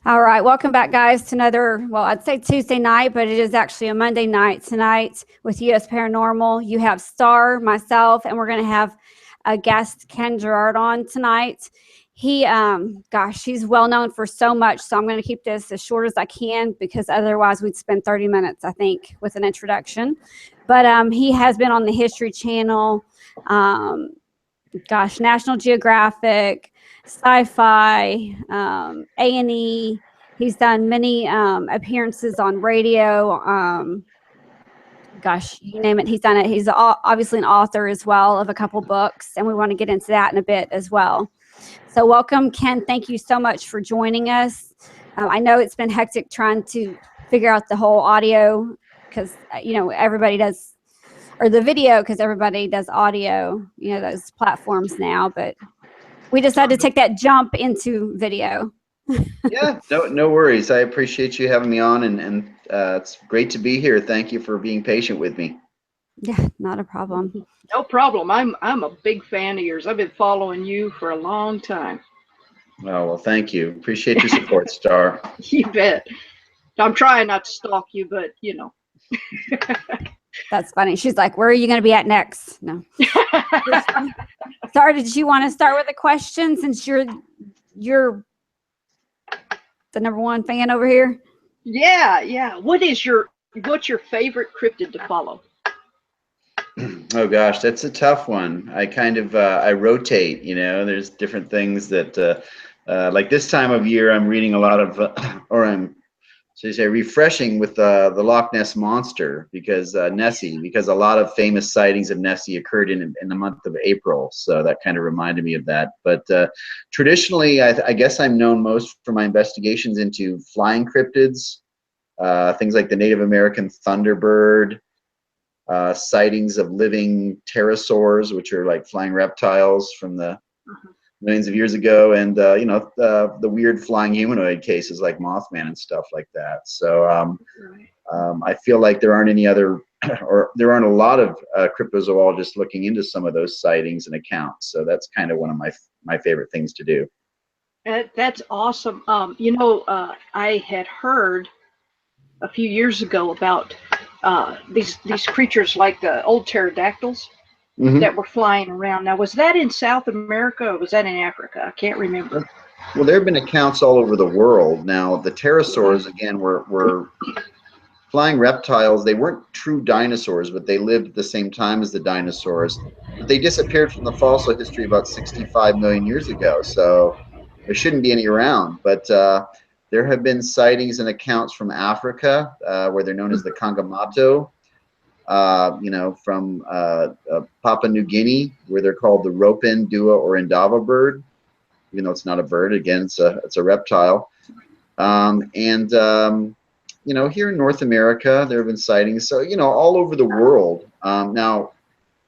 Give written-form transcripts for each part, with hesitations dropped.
All right, welcome back, guys, to another, well, I'd say Tuesday night, but it is actually a Monday night tonight with US Paranormal. You have Starr, myself, and we're going to have a guest, Gerhard, on tonight. He, he's well known for so much, so I'm going to keep this as short as I can because otherwise we'd spend 30 minutes, I think, with an introduction. But he has been on the History Channel, National Geographic, Sci-Fi, A&E. He's done many appearances on radio. You name it, he's done it. He's obviously an author as well of a couple books, and we want to get into that in a bit as well. So welcome, Ken. Thank you so much for joining us. I know it's been hectic trying to figure out the whole audio because, everybody does, or the video because everybody does audio, those platforms now, but we decided to take that jump into video. Yeah, no worries. I appreciate you having me on, and it's great to be here. Thank you for being patient with me. Yeah, not a problem. No problem. I'm a big fan of yours. I've been following you for a long time. Oh, well, thank you. Appreciate your support, Starr. You bet. I'm trying not to stalk you, but That's funny. She's like, where are you going to be at next? No. Sorry, did you want to start with a question since you're the number one fan over here? Yeah. What's your favorite cryptid to follow? Oh gosh, that's a tough one. I kind of I rotate. There's different things that like this time of year I'm reading a lot of or I'm refreshing with the Loch Ness Monster because Nessie, because a lot of famous sightings of Nessie occurred in the month of April, so that kind of reminded me of that. But traditionally, I guess I'm known most for my investigations into flying cryptids, things like the Native American thunderbird, sightings of living pterosaurs, which are like flying reptiles from the millions of years ago, and the weird flying humanoid cases like Mothman and stuff like that. So I feel like there aren't any other, or there aren't a lot of cryptozoologists looking into some of those sightings and accounts. So that's kind of one of my favorite things to do. That's awesome. I had heard a few years ago about these creatures like the old pterodactyls. That were flying around. Now, was that in South America or was that in Africa? I can't remember. Well, there have been accounts all over the world. Now, the pterosaurs, again, were flying reptiles. They weren't true dinosaurs, but they lived at the same time as the dinosaurs. But they disappeared from the fossil history about 65 million years ago, so there shouldn't be any around. But there have been sightings and accounts from Africa, where they're known as the Kangamato. From Papua New Guinea, where they're called the Ropin, Dua, or Indaba bird, even though it's not a bird. Again, it's a reptile. Here in North America, there have been sightings. So, all over the world. Now,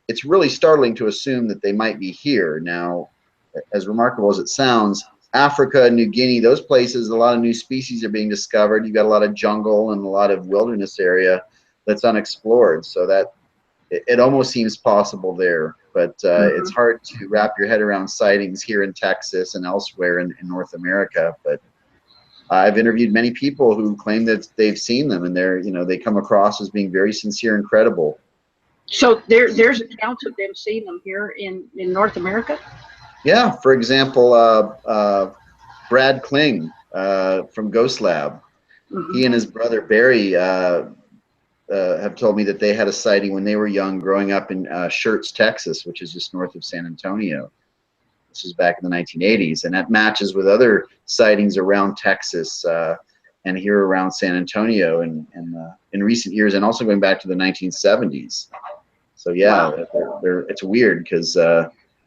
it's really startling to assume that they might be here. Now, as remarkable as it sounds, Africa, New Guinea, those places, a lot of new species are being discovered. You've got a lot of jungle and a lot of wilderness area that's unexplored, so that it almost seems possible there, but it's hard to wrap your head around sightings here in Texas and elsewhere in North America. But I've interviewed many people who claim that they've seen them, and they come across as being very sincere and credible. So there's accounts of them seeing them here in North America? Yeah, for example, Brad Kling from Ghost Lab, he and his brother Barry have told me that they had a sighting when they were young, growing up in Schertz, Texas, which is just north of San Antonio. This was back in the 1980s, and that matches with other sightings around Texas and here around San Antonio in recent years, and also going back to the 1970s. So yeah, it's weird because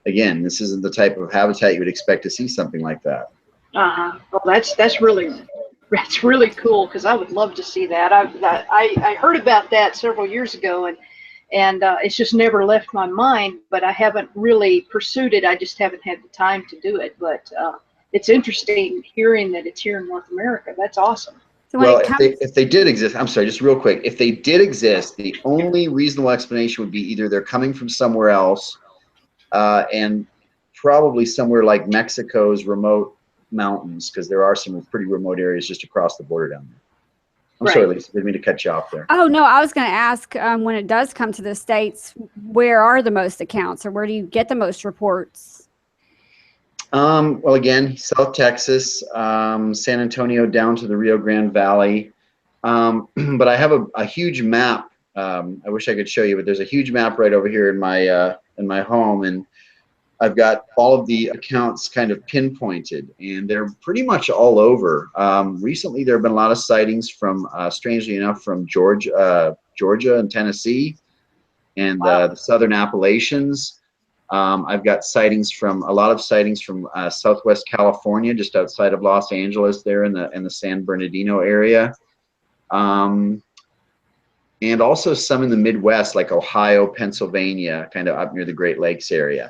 again, this isn't the type of habitat you would expect to see something like that. Well, that's really cool, because I would love to see that. I heard about that several years ago, and it's just never left my mind, but I haven't really pursued it. I just haven't had the time to do it. But it's interesting hearing that it's here in North America. That's awesome. So well, if they did exist, I'm sorry, just real quick, if they did exist, the only reasonable explanation would be either they're coming from somewhere else, and probably somewhere like Mexico's remote mountains, because there are some pretty remote areas just across the border down there. I'm Right. sorry, Lisa, didn't mean to cut you off there. Oh, no, I was going to ask, when it does come to the States, where are the most accounts, or where do you get the most reports? Well, again, South Texas, San Antonio down to the Rio Grande Valley. But I have a huge map. I wish I could show you, but there's a huge map right over here in my home, and I've got all of the accounts kind of pinpointed, and they're pretty much all over. Recently, there have been a lot of sightings from, strangely enough, from Georgia and Tennessee, and the Southern Appalachians. I've got a lot of sightings from Southwest California, just outside of Los Angeles, there in the San Bernardino area, and also some in the Midwest, like Ohio, Pennsylvania, kind of up near the Great Lakes area.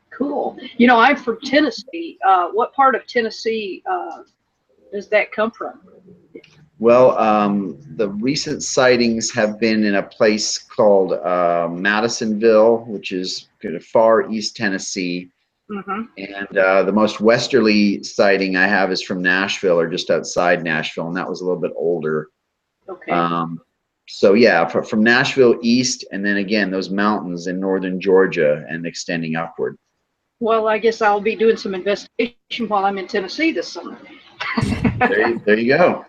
Cool. You know, I'm from Tennessee. What part of Tennessee does that come from? Well, the recent sightings have been in a place called Madisonville, which is kind of far east Tennessee. Mm-hmm. And the most westerly sighting I have is from Nashville, or just outside Nashville, and that was a little bit older. Okay. So yeah, from Nashville east, and then again, those mountains in northern Georgia and extending upward. Well, I guess I'll be doing some investigation while I'm in Tennessee this summer. There you go.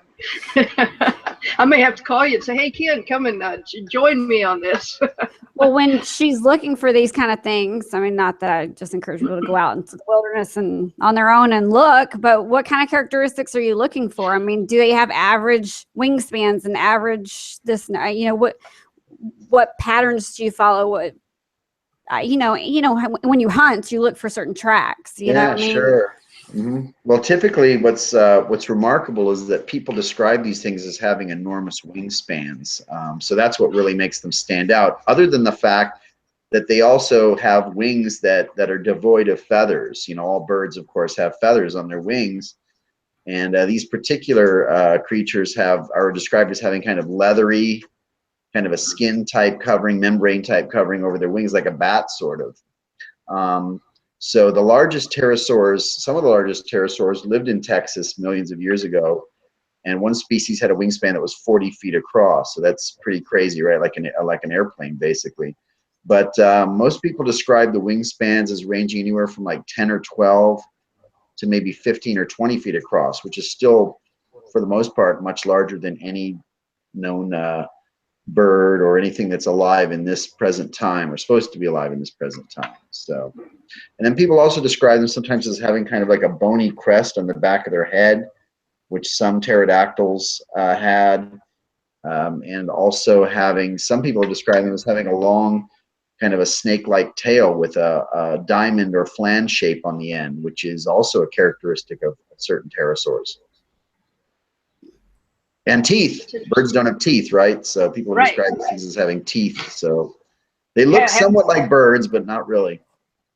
I may have to call you and say, hey, Ken, come and join me on this. Well, when she's looking for these kind of things, I mean, not that I just encourage people to go out into the wilderness and on their own and look, but what kind of characteristics are you looking for? I mean, do they have average wingspans and average this, you know, what patterns do you follow? What, you know, when you hunt, you look for certain tracks, you know what I mean? Sure. Mm-hmm. Well, typically what's remarkable is that people describe these things as having enormous wingspans. So that's what really makes them stand out, other than the fact that they also have wings that are devoid of feathers. You know, all birds, of course, have feathers on their wings. And these particular creatures are described as having kind of leathery, kind of a skin type covering, membrane type covering over their wings, like a bat sort of. So the largest pterosaurs, some of the largest pterosaurs lived in Texas millions of years ago, and one species had a wingspan that was 40 feet across. So that's pretty crazy, right? Like an airplane, basically. But most people describe the wingspans as ranging anywhere from like 10 or 12 to maybe 15 or 20 feet across, which is still, for the most part, much larger than any known bird or anything that's alive in this present time, or supposed to be alive in this present time. So, and then people also describe them sometimes as having kind of like a bony crest on the back of their head, which some pterodactyls had, and also some people describe them as having a long, kind of a snake-like tail with a diamond or flange shape on the end, which is also a characteristic of certain pterosaurs. And teeth. Birds don't have teeth, right? So people describe these things as having teeth. So they look somewhat like birds, but not really.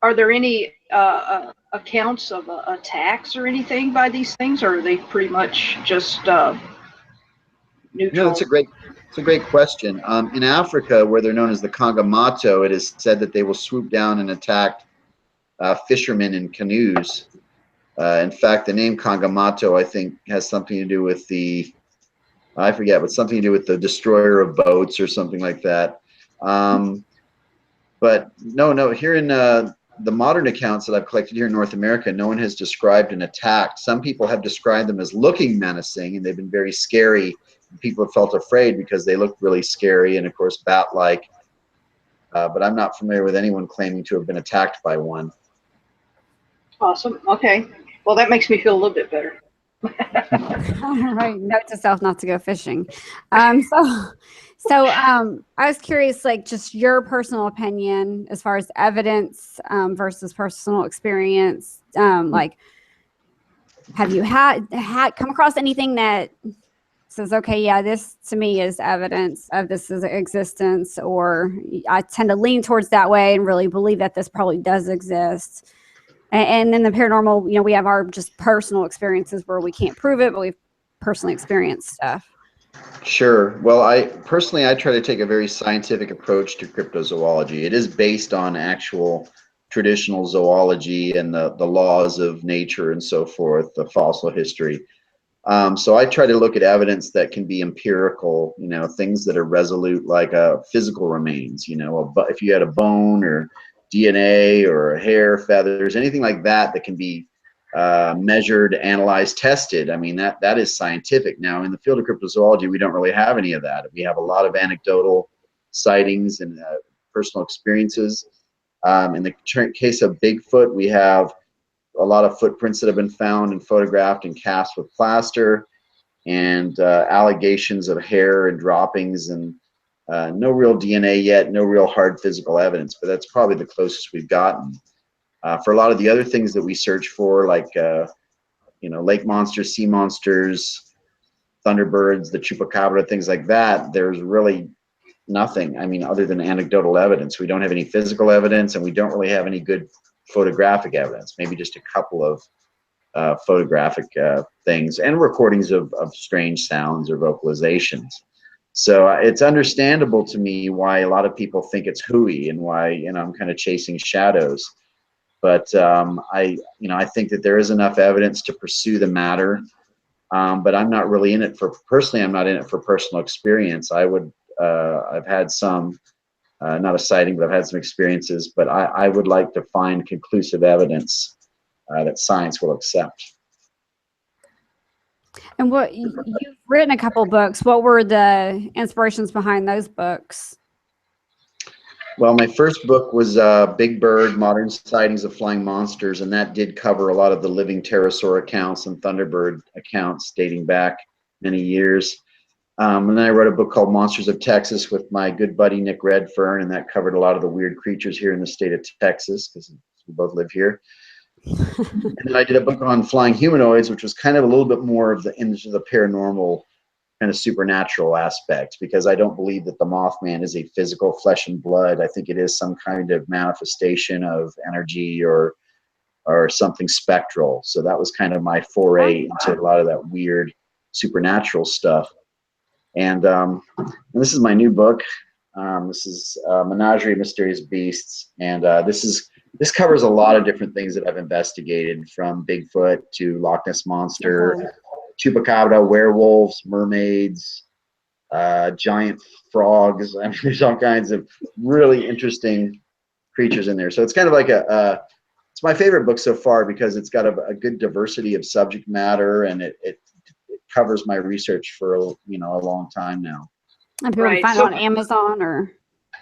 Are there any accounts of attacks or anything by these things, or are they pretty much just neutral? No, it's a great question. In Africa, where they're known as the Kangamato, it is said that they will swoop down and attack fishermen in canoes. In fact, the name Kangamato, I think, has something to do with I forget, but something to do with the destroyer of boats or something like that. But no, here in the modern accounts that I've collected here in North America, no one has described an attack. Some people have described them as looking menacing, and they've been very scary. People have felt afraid because they look really scary and, of course, bat-like. But I'm not familiar with anyone claiming to have been attacked by one. Awesome. Okay. Well, that makes me feel a little bit better. All right. Note to self not to go fishing. So I was curious, like, just your personal opinion as far as evidence versus personal experience. Like, have you had come across anything that says, okay, yeah, this to me is evidence of this existence, or I tend to lean towards that way and really believe that this probably does exist. And then the paranormal, you know, we have our just personal experiences where we can't prove it, but we've personally experienced stuff. Sure. Well, I try to take a very scientific approach to cryptozoology. It is based on actual traditional zoology and the laws of nature and so forth, the fossil history. So I try to look at evidence that can be empirical, you know, things that are resolute, like physical remains, you know, if you had a bone or DNA or hair, feathers, anything like that that can be measured, analyzed, tested. I mean, that is scientific. Now, in the field of cryptozoology, we don't really have any of that. We have a lot of anecdotal sightings and personal experiences. In the case of Bigfoot, we have a lot of footprints that have been found and photographed and cast with plaster, and allegations of hair and droppings, and no real DNA yet, no real hard physical evidence, but that's probably the closest we've gotten. For a lot of the other things that we search for, like you know, lake monsters, sea monsters, thunderbirds, the chupacabra, things like that, there's really nothing. I mean, other than anecdotal evidence. We don't have any physical evidence, and we don't really have any good photographic evidence, maybe just a couple of photographic things and recordings of strange sounds or vocalizations. So it's understandable to me why a lot of people think it's hooey, and why, you know, I'm kind of chasing shadows. But I think that there is enough evidence to pursue the matter. But I'm not really in it for, personally, I'm not in it for personal experience. I've had some, not a sighting, but I've had some experiences, but I would like to find conclusive evidence that science will accept. And what you've written a couple books. What were the inspirations behind those books? Well, my first book was Big Bird, Modern Sightings of Flying Monsters, and that did cover a lot of the living pterosaur accounts and thunderbird accounts dating back many years. And then I wrote a book called Monsters of Texas with my good buddy Nick Redfern, and that covered a lot of the weird creatures here in the state of Texas, because we both live here. And then I did a book on flying humanoids, which was kind of a little bit more of into the paranormal, kind of supernatural aspect, because I don't believe that the Mothman is a physical flesh and blood. I think it is some kind of manifestation of energy or something spectral. So that was kind of my foray into a lot of that weird supernatural stuff. And this is my new book. This is Menagerie of Mysterious Beasts, and this covers a lot of different things that I've investigated, from Bigfoot to Loch Ness Monster, chupacabra, werewolves, mermaids, giant frogs. I mean, there's all kinds of really interesting creatures in there. So it's kind of like it's my favorite book so far, because it's got a good diversity of subject matter, and it covers my research for a long time now. And people can find it on Amazon, or?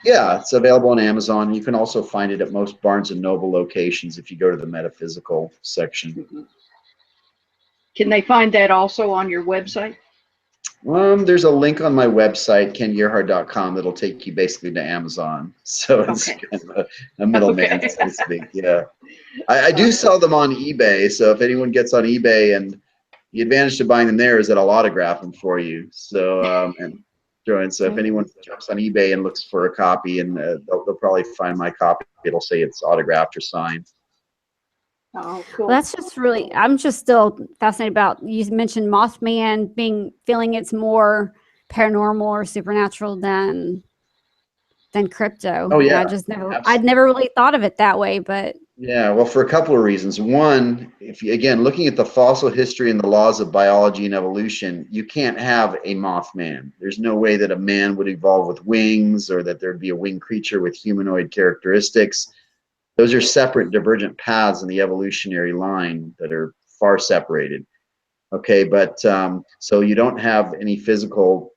Yeah, it's available on Amazon. You can also find it at most Barnes and Noble locations if you go to the metaphysical section. Mm-hmm. Can they find that also on your website? There's a link on my website, kengerhard.com, that'll take you basically to Amazon. So it's kind of a middleman, so to speak. Yeah, I do sell them on eBay. So if anyone gets on eBay, and the advantage to buying them there is that I'll autograph them for you. So so if anyone jumps on eBay and looks for a copy, and they'll probably find my copy. It'll say it's autographed or signed. Oh, cool. Well, that's just really, I'm just still fascinated about, you mentioned Mothman feeling it's more paranormal or supernatural than crypto. Oh yeah. I'd never really thought of it that way, but. Yeah, well, for a couple of reasons. One, if you, again, looking at the fossil history and the laws of biology and evolution, you can't have a Mothman. There's no way that a man would evolve with wings, or that there'd be a winged creature with humanoid characteristics. Those are separate, divergent paths in the evolutionary line that are far separated. Okay, but so you don't have any physical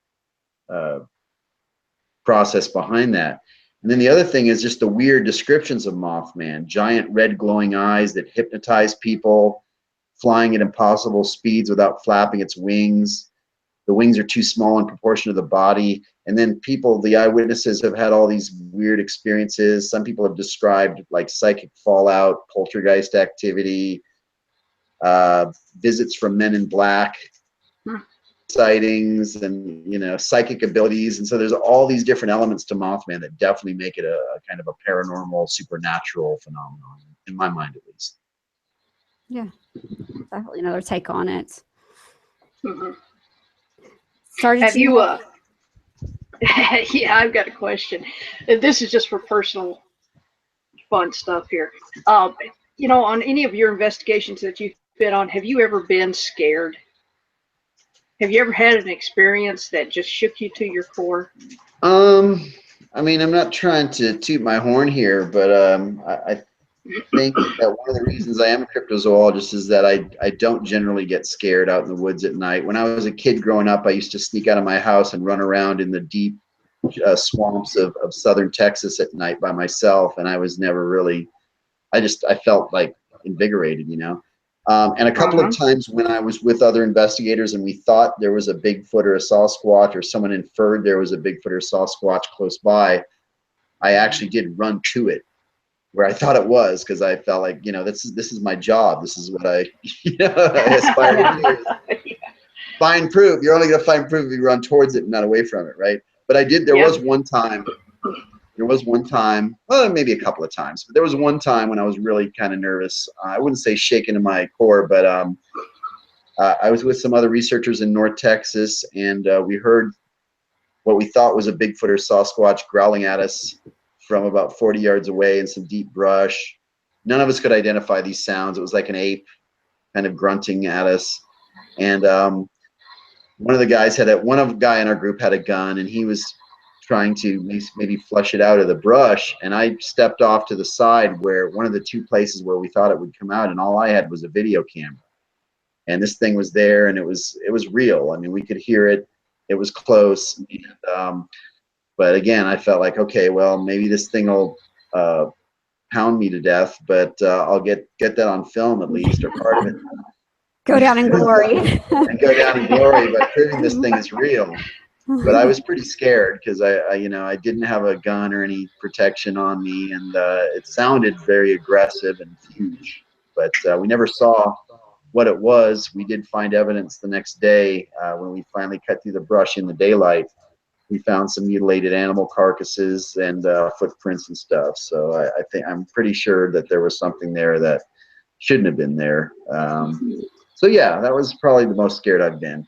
process behind that. And then the other thing is just the weird descriptions of Mothman: giant red glowing eyes that hypnotize people, flying at impossible speeds without flapping its wings. The wings are too small in proportion to the body. And then the eyewitnesses have had all these weird experiences. Some people have described like psychic fallout, poltergeist activity, visits from men in black, sightings, and psychic abilities. And so there's all these different elements to Mothman that definitely make it a kind of a paranormal, supernatural phenomenon, in my mind at least. Yeah, definitely another take on it. Mm-hmm. Started have you yeah, I've got a question. This is just for personal fun stuff here. You know, on any of your investigations that you've been on, have you ever been scared? Have you ever had an experience that just shook you to your core? I mean, I'm not trying to toot my horn here, but I think that one of the reasons I am a cryptozoologist is that I don't generally get scared out in the woods at night. When I was a kid growing up, I used to sneak out of my house and run around in the deep swamps of southern Texas at night by myself, and I was never really, I felt like invigorated, you know. And a couple of times when I was with other investigators and we thought there was a Bigfoot or a Sasquatch, or someone inferred there was a Bigfoot or Sasquatch close by, I actually did run to it where I thought it was, because I felt like, you know, this is my job. This is what I, you know, I aspire to do. Find proof. You're only going to find proof if you run towards it and not away from it, right? But I did. There was one time. Well, maybe a couple of times, but there was one time when I was really kind of nervous. I wouldn't say shaken to my core, but I was with some other researchers in North Texas, and we heard what we thought was a Bigfoot or Sasquatch growling at us from about 40 yards away in some deep brush. None of us could identify these sounds. It was like an ape kind of grunting at us. And one of the guys one guy in our group had a gun, and he was trying to maybe flush it out of the brush. And I stepped off to the side where one of the two places where we thought it would come out, and all I had was a video camera. And this thing was there, and it was real. I mean, we could hear it. It was close. And, but again, I felt like, okay, well, maybe this thing will pound me to death, but I'll get that on film at least, or part of it. Go down in glory. And go down in glory, but proving this thing is real. But I was pretty scared because I you know, I didn't have a gun or any protection on me, and it sounded very aggressive and huge. But we never saw what it was. We did find evidence the next day when we finally cut through the brush in the daylight. We found some mutilated animal carcasses and footprints and stuff. So I'm pretty sure that there was something there that shouldn't have been there. So yeah, that was probably the most scared I've been.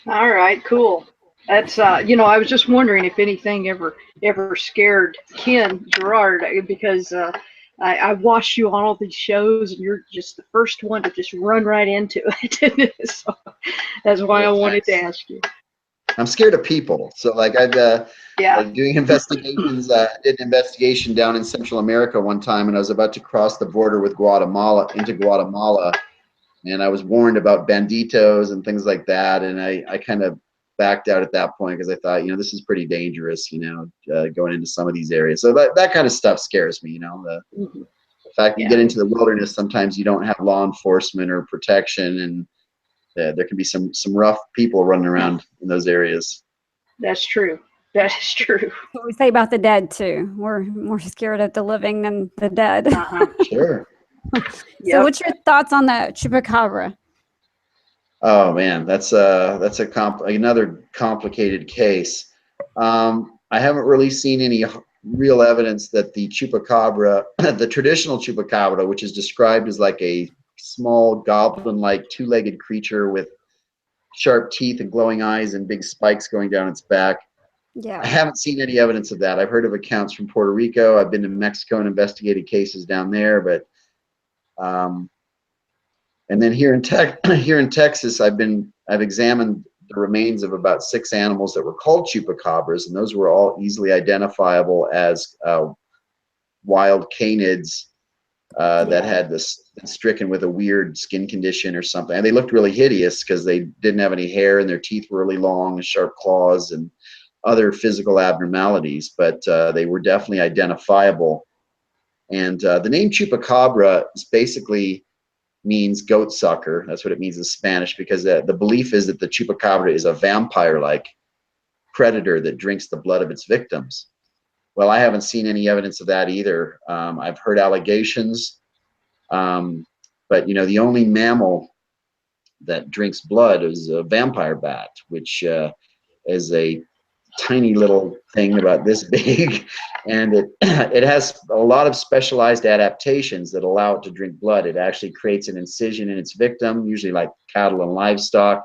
All right, cool. That's you know, I was just wondering if anything ever scared Gerhard, because I watched you on all these shows, and you're just the first one to just run right into it. So that's why I wanted to ask you. I'm scared of people. So like like doing investigations. I did an investigation down in Central America one time, and I was about to cross the border with Guatemala into Guatemala, and I was warned about banditos and things like that, and I kind of backed out at that point because I thought, you know, this is pretty dangerous, you know, going into some of these areas. So that kind of stuff scares me, you know. The fact you get into the wilderness, sometimes you don't have law enforcement or protection, and there can be some rough people running around in those areas. That's true. That is true. What we say about the dead too. We're more scared of the living than the dead. Sure. So what's your thoughts on the chupacabra? Oh man, that's another complicated case. I haven't really seen any real evidence that the chupacabra, the traditional chupacabra, which is described as like a small goblin-like two-legged creature with sharp teeth and glowing eyes and big spikes going down its back. Yeah. I haven't seen any evidence of that. I've heard of accounts from Puerto Rico. I've been to Mexico and investigated cases down there, but and then here in Texas, I've examined the remains of about 6 animals that were called chupacabras, and those were all easily identifiable as wild canids that had been stricken with a weird skin condition or something. And they looked really hideous because they didn't have any hair, and their teeth were really long and sharp claws and other physical abnormalities, but they were definitely identifiable. And the name chupacabra is basically means goat sucker. That's what it means in Spanish, because the belief is that the chupacabra is a vampire-like predator that drinks the blood of its victims. Well, I haven't seen any evidence of that either. I've heard allegations, but you know, the only mammal that drinks blood is a vampire bat, which is a tiny little thing about this big, and it has a lot of specialized adaptations that allow it to drink blood. It actually creates an incision in its victim, usually like cattle and livestock,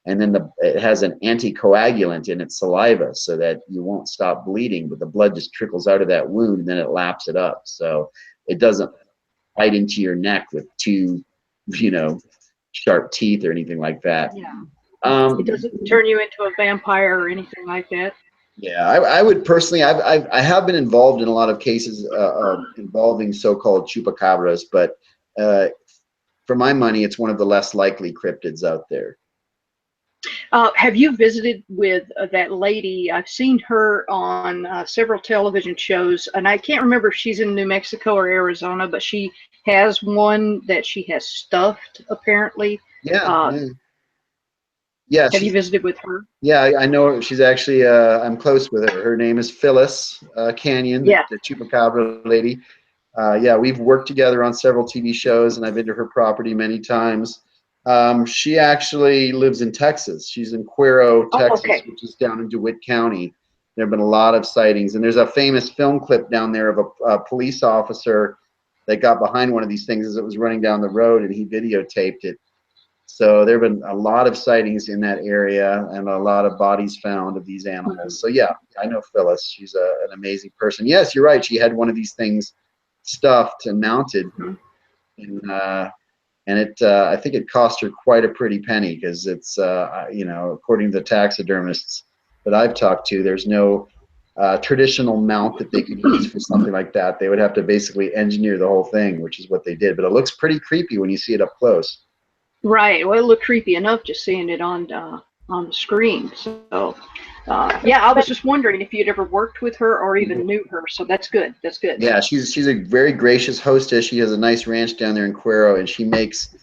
and then it has an anticoagulant in its saliva so that you won't stop bleeding, but the blood just trickles out of that wound and then it laps it up. So it doesn't bite into your neck with two, sharp teeth or anything like that. Yeah. It doesn't turn you into a vampire or anything like that. Yeah, I would personally, I have been involved in a lot of cases involving so-called chupacabras, but for my money, it's one of the less likely cryptids out there. Have you visited with that lady? I've seen her on several television shows, and I can't remember if she's in New Mexico or Arizona, but she has one that she has stuffed, apparently. Yeah. Yeah. Have you visited with her? Yeah, I know her. She's actually, I'm close with her. Her name is Phyllis Canyon, the chupacabra lady. Yeah, we've worked together on several TV shows, and I've been to her property many times. She actually lives in Texas. She's in Cuero, Texas, which is down in DeWitt County. There have been a lot of sightings, and there's a famous film clip down there of a police officer that got behind one of these things as it was running down the road, and he videotaped it. So there have been a lot of sightings in that area and a lot of bodies found of these animals. So yeah, I know Phyllis. She's an amazing person. Yes, you're right. She had one of these things stuffed and mounted, and it I think it cost her quite a pretty penny, because it's according to the taxidermists that I've talked to, there's no traditional mount that they could use for something like that. They would have to basically engineer the whole thing, which is what they did. But it looks pretty creepy when you see it up close. Right. Well, it looked creepy enough just seeing it on the screen. So, yeah, I was just wondering if you'd ever worked with her or even knew her. So that's good. That's good. Yeah, she's a very gracious hostess. She has a nice ranch down there in Cuero, and she makes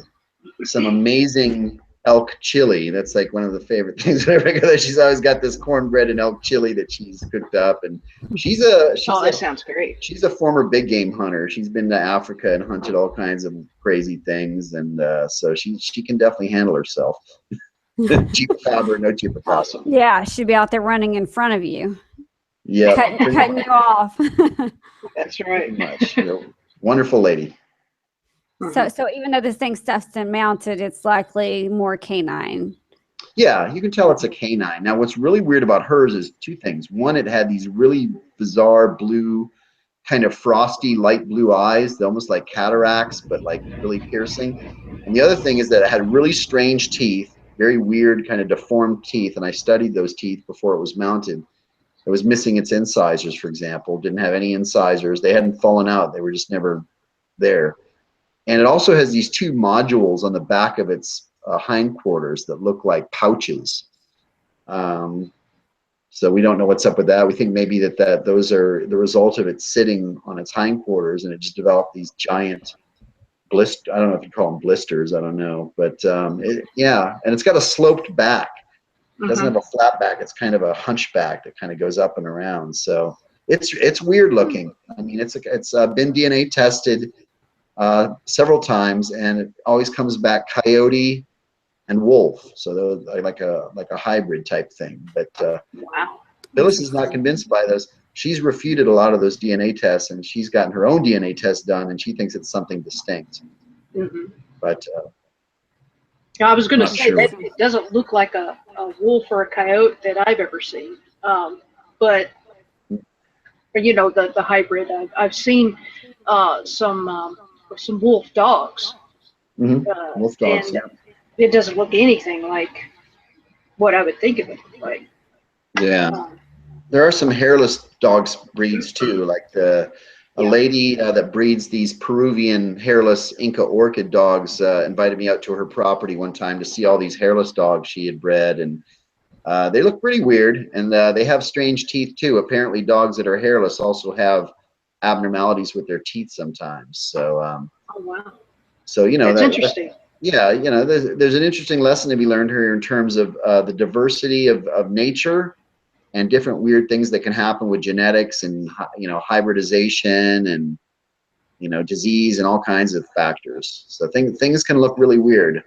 some amazing elk chili. That's like one of the favorite things whenever I go there. She's always got this cornbread and elk chili that she's cooked up, and that sounds great. She's a former big game hunter. She's been to Africa and hunted all kinds of crazy things, and so she can definitely handle herself. Chupacabra, no chupacabra. Awesome. Yeah, she'd be out there running in front of you. Yeah, cutting you off. That's right. Much. Wonderful lady. So even though this thing's stuffed and mounted, it's likely more canine. Yeah, you can tell it's a canine. Now, what's really weird about hers is two things. One, it had these really bizarre blue, kind of frosty light blue eyes, almost like cataracts, but like really piercing. And the other thing is that it had really strange teeth, very weird kind of deformed teeth. And I studied those teeth before it was mounted. It was missing its incisors, for example. Didn't have any incisors. They hadn't fallen out. They were just never there. And it also has these two modules on the back of its hindquarters that look like pouches. So we don't know what's up with that. We think maybe that those are the result of it sitting on its hindquarters, and it just developed these giant blisters. I don't know if you call them blisters. I don't know, but yeah, and it's got a sloped back. It doesn't have a flat back. It's kind of a hunchback that kind of goes up and around. So it's weird looking. I mean, it's been DNA tested several times, and it always comes back coyote and wolf. So they're like a hybrid type thing. But wow, Phyllis is not convinced by those. She's refuted a lot of those DNA tests, and she's gotten her own DNA test done, and she thinks it's something distinct. But I was going to say that it doesn't look like a wolf or a coyote that I've ever seen. But the hybrid. I've seen some wolf dogs. Wolf dogs. And it doesn't look anything like what I would think of it like. Yeah. There are some hairless dogs breeds too, like a lady that breeds these Peruvian hairless Inca orchid dogs invited me out to her property one time to see all these hairless dogs she had bred, and they look pretty weird, and they have strange teeth too. Apparently dogs that are hairless also have abnormalities with their teeth sometimes. So oh wow. So that's interesting. Yeah, there's an interesting lesson to be learned here in terms of the diversity of nature and different weird things that can happen with genetics and hybridization and disease and all kinds of factors. So things can look really weird.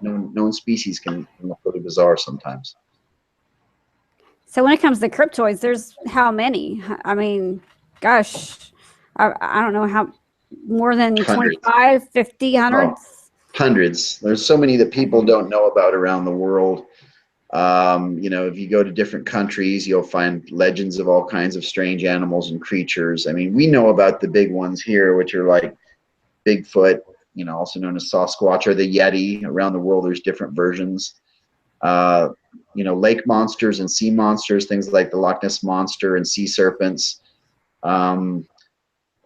Known species can look really bizarre sometimes. So when it comes to cryptoids, there's how many? I mean, gosh, I don't know how, more than 25, 50, hundreds? hundreds. There's so many that people don't know about around the world. You know, if you go to different countries, you'll find legends of all kinds of strange animals and creatures. I mean, we know about the big ones here, which are like Bigfoot, you know, also known as Sasquatch, or the Yeti. Around the world, there's different versions. You know, lake monsters and sea monsters, things like the Loch Ness Monster and sea serpents.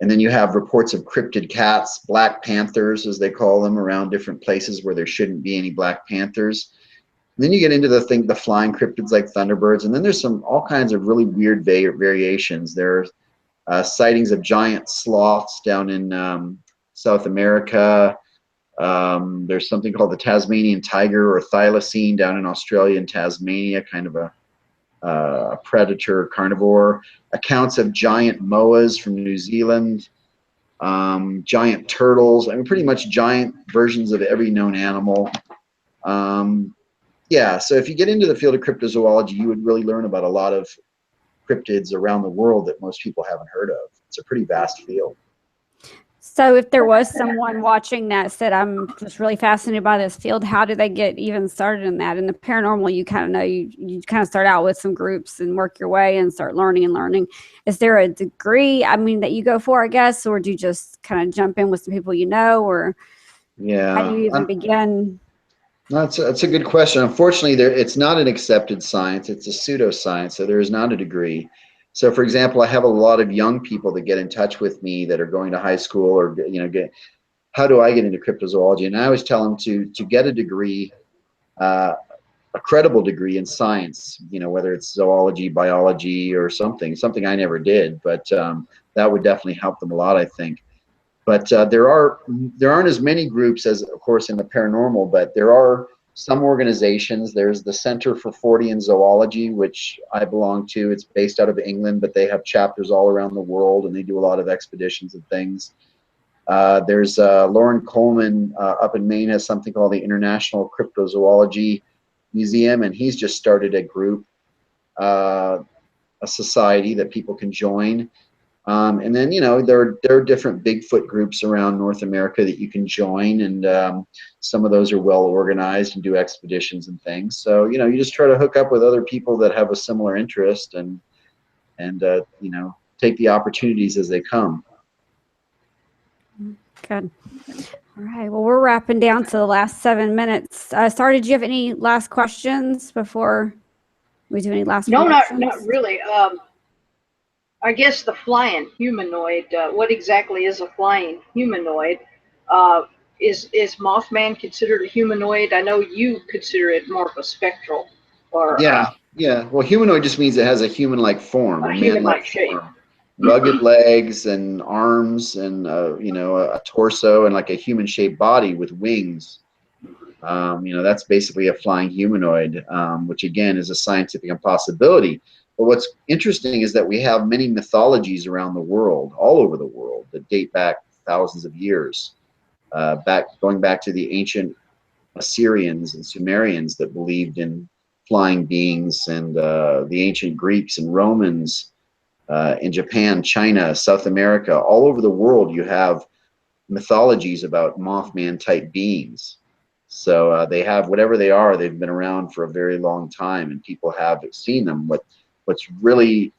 And then you have reports of cryptid cats, black panthers, as they call them, around different places where there shouldn't be any black panthers. And then you get into the flying cryptids like thunderbirds, and then there's all kinds of really weird variations. There are sightings of giant sloths down in South America. There's something called the Tasmanian tiger or thylacine down in Australia and Tasmania, kind of a predator carnivore. Accounts of giant moas from New Zealand, giant turtles. I mean, pretty much giant versions of every known animal. Yeah, so if you get into the field of cryptozoology, you would really learn about a lot of cryptids around the world that most people haven't heard of. It's a pretty vast field. So if there was someone watching that said, I'm just really fascinated by this field, how do they get even started in that? In the paranormal, you kind of know, you kind of start out with some groups and work your way and start learning and learning. Is there a degree, I mean, that you go for, I guess, or do you just kind of jump in with some people you know, or how do you even begin? That's a good question. Unfortunately, it's not an accepted science. It's a pseudoscience, so there is not a degree. So, for example, I have a lot of young people that get in touch with me that are going to high school, or how do I get into cryptozoology? And I always tell them to get a degree, a credible degree in science. You know, whether it's zoology, biology, or something I never did, but that would definitely help them a lot, I think. But there aren't as many groups as, of course, in the paranormal, but there are some organizations. There's the Center for Fortean Zoology, which I belong to. It's based out of England, but they have chapters all around the world, and they do a lot of expeditions and things. There's Lauren Coleman up in Maine has something called the International Cryptozoology Museum, and he's just started a group, a society that people can join. And then, there are different Bigfoot groups around North America that you can join, and some of those are well organized and do expeditions and things. So, you just try to hook up with other people that have a similar interest, and take the opportunities as they come. Good. All right. Well, we're wrapping down to the last 7 minutes. Starr, did you have any last questions before we do any last questions? No, not really. I guess the flying humanoid, what exactly is a flying humanoid? Is Mothman considered a humanoid? I know you consider it more of a spectral. Or yeah. Well, humanoid just means it has a human-like form, a human-like shape. Rugged legs and arms, and a torso, and like a human-shaped body with wings. That's basically a flying humanoid, which again is a scientific impossibility. But what's interesting is that we have many mythologies around the world, all over the world, that date back thousands of years, going back to the ancient Assyrians and Sumerians that believed in flying beings, and the ancient Greeks and Romans, in Japan, China, South America, all over the world, you have mythologies about Mothman-type beings. So they have, whatever they are, they've been around for a very long time, and people have seen them. What's really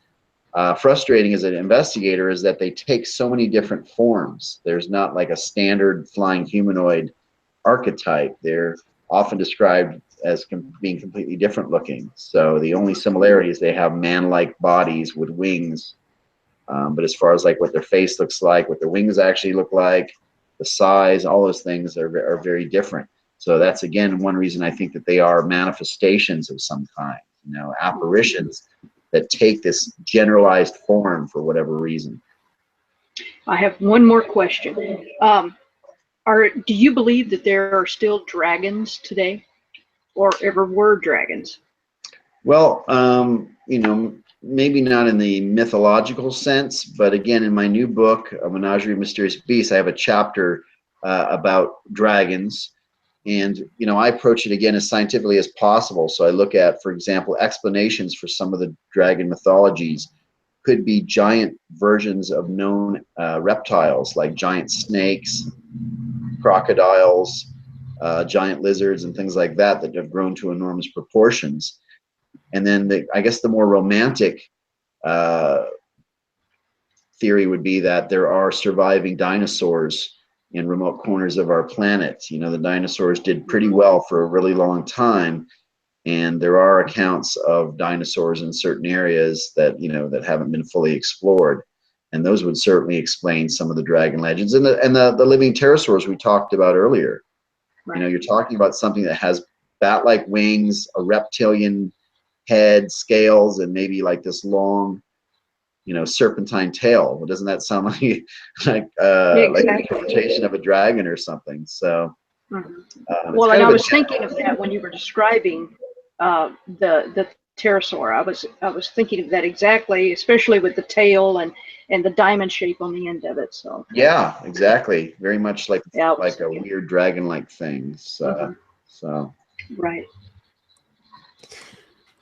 frustrating as an investigator is that they take so many different forms. There's not like a standard flying humanoid archetype. They're often described as being completely different looking. So the only similarity is they have man-like bodies with wings. But as far as like what their face looks like, what their wings actually look like, the size, all those things are very different. So that's, again, one reason I think that they are manifestations of some kind, apparitions that take this generalized form for whatever reason. I have one more question. Do you believe that there are still dragons today, or ever were dragons? Well, maybe not in the mythological sense, but again, in my new book, A Menagerie of Mysterious Beasts, I have a chapter about dragons. And, I approach it again as scientifically as possible. So I look at, for example, explanations for some of the dragon mythologies. Could be giant versions of known reptiles, like giant snakes, crocodiles, giant lizards and things like that that have grown to enormous proportions. And then I guess the more romantic theory would be that there are surviving dinosaurs in remote corners of our planet. You know, the dinosaurs did pretty well for a really long time, and there are accounts of dinosaurs in certain areas that, you know, that haven't been fully explored, and those would certainly explain some of the dragon legends and the living pterosaurs we talked about earlier. Right. You know, you're talking about something that has bat-like wings, a reptilian head, scales, and maybe like this long, you know, serpentine tail. Well, doesn't that sound like like an interpretation of a dragon or something? So, well, and I was thinking of that when you were describing the pterosaur. I was thinking of that exactly, especially with the tail and the diamond shape on the end of it. So yeah, exactly. Very much like a weird dragon-like thing. So, so right.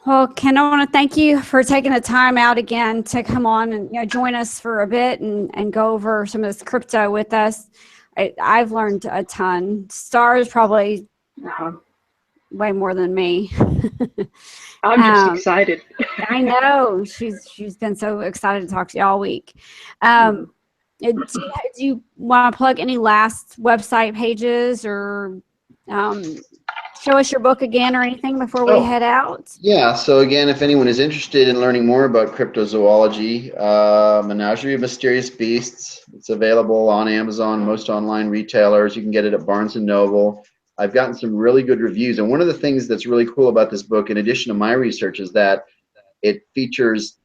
Well, Ken, I want to thank you for taking the time out again to come on and, you know, join us for a bit and go over some of this crypto with us. I've learned a ton. Starr is probably way more than me. I'm just excited. I know she's been so excited to talk to you all week. Do you want to plug any last website pages or show us your book again or anything before we head out? Yeah, so again, if anyone is interested in learning more about cryptozoology, Menagerie of Mysterious Beasts, it's available on Amazon, most online retailers. You can get it at Barnes & Noble. I've gotten some really good reviews, and one of the things that's really cool about this book, in addition to my research, is that it features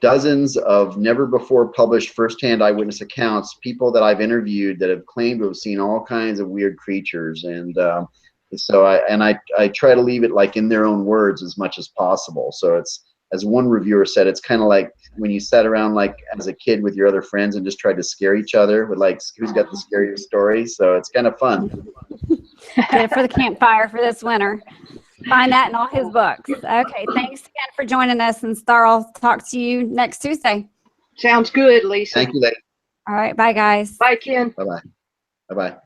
dozens of never before published firsthand eyewitness accounts, people that I've interviewed that have claimed to have seen all kinds of weird creatures. And so I try to leave it like in their own words as much as possible. So it's, as one reviewer said, it's kind of like when you sat around like as a kid with your other friends and just tried to scare each other with like who's got the scariest story. So it's kind of fun. Get it for the campfire for this winter. Find that in all his books. Okay, thanks again for joining us, and Starr, I'll talk to you next Tuesday. Sounds good, Lisa. Thank you, lady. All right, bye, guys. Bye, Ken. Bye-bye. Bye-bye.